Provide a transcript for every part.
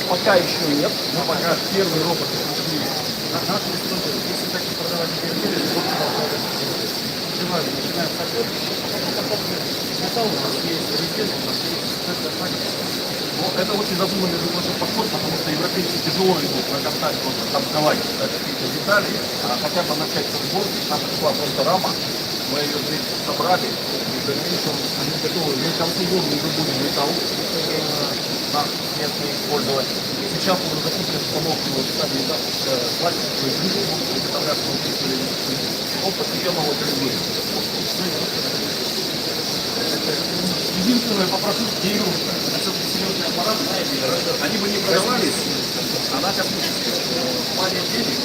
Пока еще нет, но пока первые роботы пришли. Наши истории, если такие продавать изделия, начинаем с такой, металл у нас есть, резин у нас есть, но это очень задуманный немножко подход, потому что европейцы тяжело идут прокатать, просто торговать какие-то детали, а хотя бы начать со сборки, там пришла просто рама, мы ее здесь собрали, и в дальнейшем они готовы, мы к концу года уже будем металл наш местный использовать. Сейчас уже закупили установку, вот сами пластиковые крышки будут изготовляться внутри солидности. Он постепенно вот регулирует. Единственное, попрошу Кирилл, это серьезный аппарат, они бы не продавались, она космическая. В плане денег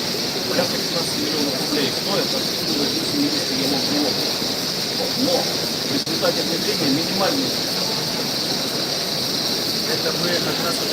порядка 15 миллионов рублей стоит, это 10 миллионов рублей. Но в результате внедрения минимальный. Это мы как раз вот